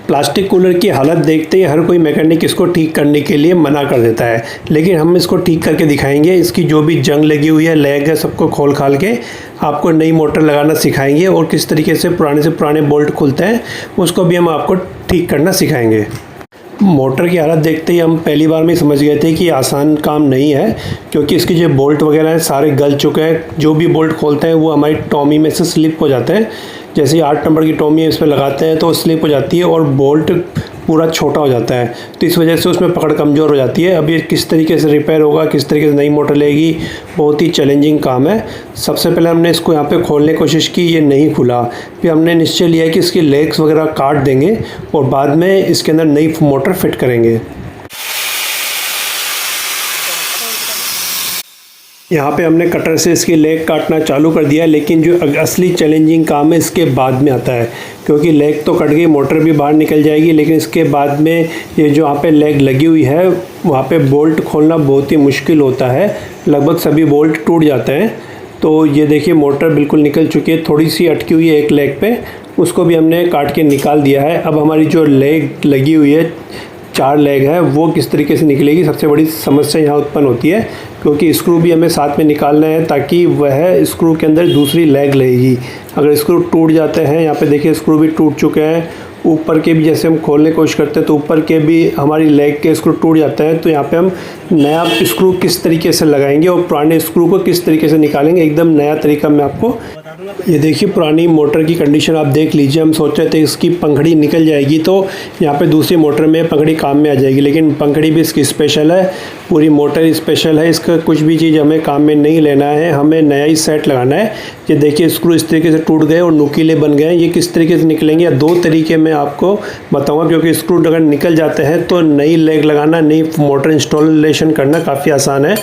Plastic cooler की हालत देखते ही हर कोई मैकेनिक इसको ठीक करने के लिए मना कर देता है, लेकिन हम इसको ठीक करके दिखाएंगे। इसकी जो भी जंग लगी हुई है, लैग है, सबको खोल खाल के आपको नई मोटर लगाना सिखाएंगे और किस तरीके से पुराने बोल्ट खुलते हैं उसको भी हम आपको ठीक करना सिखाएंगे। मोटर की हालत देखते ही हम पहली बार में समझ गए थे कि आसान काम नहीं है, क्योंकि इसके जो बोल्ट वगैरह हैं सारे गल चुके हैं। जो भी बोल्ट खोलते हैं वो हमारी टॉमी में से स्लिप हो जाते हैं। जैसे ही 8 नंबर की टॉमी इस पर लगाते हैं तो स्लिप हो जाती है और बोल्ट पूरा छोटा हो जाता है, तो इस वजह से उसमें पकड़ कमज़ोर हो जाती है। अब ये किस तरीके से रिपेयर होगा, किस तरीके से नई मोटर लेगी, बहुत ही चैलेंजिंग काम है। सबसे पहले हमने इसको यहाँ पे खोलने की कोशिश की, ये नहीं खुला। फिर हमने निश्चय लिया कि इसकी लेग्स वगैरह काट देंगे और बाद में इसके अंदर नई मोटर फिट करेंगे। यहाँ पे हमने कटर से इसकी लेग काटना चालू कर दिया, लेकिन जो असली चैलेंजिंग काम है इसके बाद में आता है, क्योंकि लेग तो कट गई, मोटर भी बाहर निकल जाएगी, लेकिन इसके बाद में ये जो यहाँ पे लेग लगी हुई है वहाँ पे बोल्ट खोलना बहुत ही मुश्किल होता है। लगभग सभी बोल्ट टूट जाते हैं। तो ये देखिए मोटर बिल्कुल निकल चुकी है, थोड़ी सी अटकी हुई है एक लेग पे, उसको भी हमने काट के निकाल दिया है। अब हमारी जो लेग लगी हुई है, 4 लेग है, वो किस तरीके से निकलेगी, सबसे बड़ी समस्या यहाँ उत्पन्न होती है, क्योंकि स्क्रू भी हमें साथ में निकालना है ताकि वह स्क्रू के अंदर दूसरी लेग लगेगी। अगर स्क्रू टूट जाते हैं, यहाँ पे देखिए स्क्रू भी टूट चुके हैं, ऊपर के भी जैसे हम खोलने की कोशिश करते हैं तो ऊपर के भी हमारी लेग के स्क्रू टूट जाते हैं। तो यहाँ पे हम नया स्क्रू किस तरीके से लगाएंगे और पुराने स्क्रू को किस तरीके से निकालेंगे, एकदम नया तरीका मैं आपको। ये देखिए पुरानी मोटर की कंडीशन आप देख लीजिए। हम सोच रहे थे इसकी पंखड़ी निकल जाएगी तो यहाँ पे दूसरी मोटर में पंखड़ी काम में आ जाएगी, लेकिन पंखड़ी भी इसकी स्पेशल है, पूरी मोटर स्पेशल है। इसका कुछ भी चीज़ हमें काम में नहीं लेना है, हमें नया ही सेट लगाना है। ये देखिए स्क्रू इस तरीके से टूट गए और नुकीले बन गए हैं। ये किस तरीके से निकलेंगे, या 2 तरीके मैं आपको बताऊँगा, क्योंकि स्क्रू अगर निकल जाते हैं तो नई लेग लगाना, नई मोटर इंस्टॉलेशन करना काफ़ी आसान है।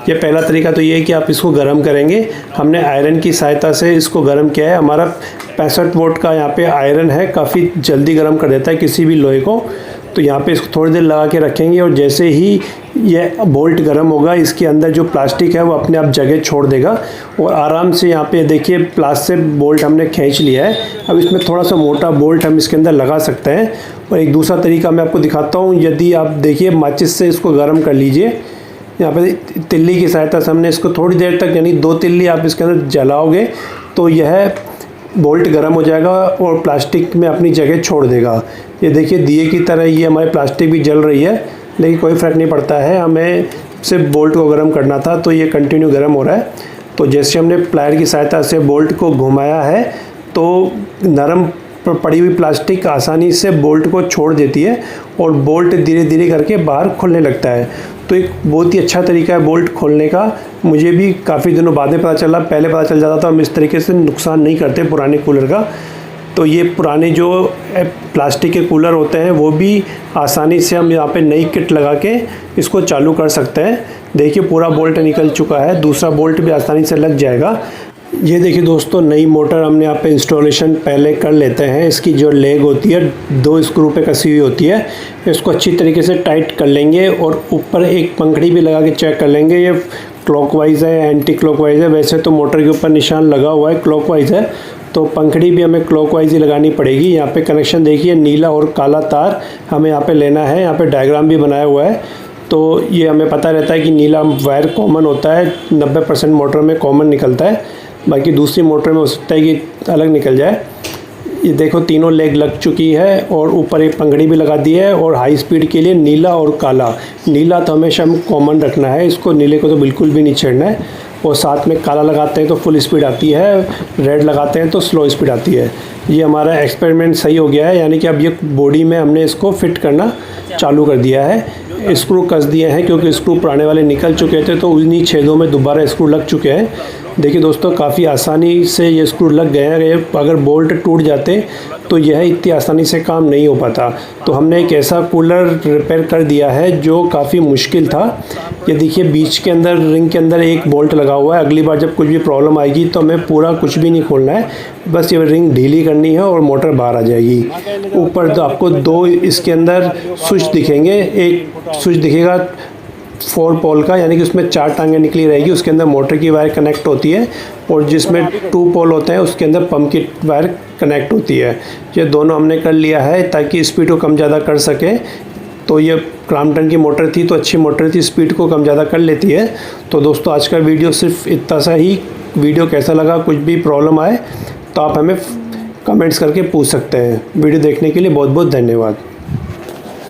ये पहला तरीका तो ये है कि आप इसको गर्म करेंगे। हमने आयरन की सहायता से इसको गर्म किया है। हमारा 65 वोल्ट का यहाँ पे आयरन है, काफ़ी जल्दी गर्म कर देता है किसी भी लोहे को। तो यहाँ पे इसको थोड़ी देर लगा के रखेंगे और जैसे ही ये बोल्ट गर्म होगा, इसके अंदर जो प्लास्टिक है वो अपने आप जगह छोड़ देगा और आराम से यहाँ पे देखिए प्लास्टिक बोल्ट हमने खींच लिया है। अब इसमें थोड़ा सा मोटा बोल्ट हम इसके अंदर लगा सकते हैं। और एक दूसरा तरीका मैं आपको दिखाता हूँ। यदि आप देखिए माचिस से इसको गर्म कर लीजिए, यहाँ पे तिल्ली की सहायता से हमने इसको थोड़ी देर तक, यानी 2 तिल्ली आप इसके अंदर जलाओगे तो यह बोल्ट गर्म हो जाएगा और प्लास्टिक में अपनी जगह छोड़ देगा। ये देखिए दिए की तरह ये हमारी प्लास्टिक भी जल रही है, लेकिन कोई फ़र्क नहीं पड़ता है। हमें सिर्फ बोल्ट को गर्म करना था, तो ये कंटिन्यू गर्म हो रहा है। तो जैसे हमने प्लायर की सहायता से बोल्ट को घुमाया है तो नरम पड़ी हुई प्लास्टिक आसानी से बोल्ट को छोड़ देती है और बोल्ट धीरे धीरे करके बाहर खुलने लगता है। तो एक बहुत ही अच्छा तरीका है बोल्ट खोलने का। मुझे भी काफ़ी दिनों बाद में पता चला, पहले पता चल जाता था। हम इस तरीके से नुकसान नहीं करते पुराने कूलर का। तो ये पुराने जो प्लास्टिक के कूलर होते हैं वो भी आसानी से हम यहाँ पे नई किट लगा के इसको चालू कर सकते हैं। देखिए पूरा बोल्ट निकल चुका है, दूसरा बोल्ट भी आसानी से लग जाएगा। ये देखिए दोस्तों, नई मोटर हमने यहाँ पे इंस्टॉलेशन पहले कर लेते हैं। इसकी जो लेग होती है 2 स्क्रू पे कसी हुई होती है, इसको अच्छी तरीके से टाइट कर लेंगे और ऊपर एक पंखड़ी भी लगा के चेक कर लेंगे ये क्लॉकवाइज है एंटी क्लॉकवाइज है। वैसे तो मोटर के ऊपर निशान लगा हुआ है क्लॉकवाइज है, तो पंखड़ी भी हमें क्लॉकवाइज ही लगानी पड़ेगी। यहाँ पे कनेक्शन देखिए, नीला और काला तार हमें यहाँ पे लेना है। यहाँ पे डायग्राम भी बनाया हुआ है, तो ये हमें पता रहता है कि नीला वायर कॉमन होता है, 90% मोटर में कॉमन निकलता है, बाकी दूसरी मोटर में हो सकता है कि अलग निकल जाए। ये देखो तीनों लेग लग चुकी है और ऊपर एक पंखड़ी भी लगा दी है। और हाई स्पीड के लिए नीला और काला, नीला तो हमेशा हम कॉमन रखना है, इसको नीले को तो बिल्कुल भी नहीं छेड़ना है। और साथ में काला लगाते हैं तो फुल स्पीड आती है, रेड लगाते हैं तो स्लो स्पीड आती है। ये हमारा एक्सपेरिमेंट सही हो गया है, यानी कि अब ये बॉडी में हमने इसको फिट करना चालू कर दिया है। स्क्रू कस दिए हैं क्योंकि स्क्रू पुराने वाले निकल चुके थे, तो उन्हीं छेदों में दोबारा स्क्रू लग चुके हैं। देखिए दोस्तों, काफ़ी आसानी से ये स्क्रू लग गए हैं। अगर बोल्ट टूट जाते तो यह इतनी आसानी से काम नहीं हो पाता। तो हमने एक ऐसा कूलर रिपेयर कर दिया है जो काफ़ी मुश्किल था। ये देखिए बीच के अंदर, रिंग के अंदर एक बोल्ट लगा हुआ है। अगली बार जब कुछ भी प्रॉब्लम आएगी तो हमें पूरा कुछ भी नहीं खोलना है, बस ये रिंग ढीली करनी है और मोटर बाहर आ जाएगी। ऊपर तो आपको 2 इसके अंदर स्विच दिखेंगे, एक स्विच दिखेगा 4 पोल का, यानी कि उसमें 4 टांगें निकली रहेगी, उसके अंदर मोटर की वायर कनेक्ट होती है, और जिसमें 2 पोल होते हैं उसके अंदर पंप की वायर कनेक्ट होती है। ये दोनों हमने कर लिया है ताकि स्पीड को कम ज़्यादा कर सके। तो ये क्रॉम्पटन की मोटर थी, तो अच्छी मोटर थी, स्पीड को कम ज़्यादा कर लेती है। तो दोस्तों आज का वीडियो सिर्फ इतना सा ही। वीडियो कैसा लगा, कुछ भी प्रॉब्लम आए तो आप हमें कमेंट्स करके पूछ सकते हैं। वीडियो देखने के लिए बहुत बहुत धन्यवाद।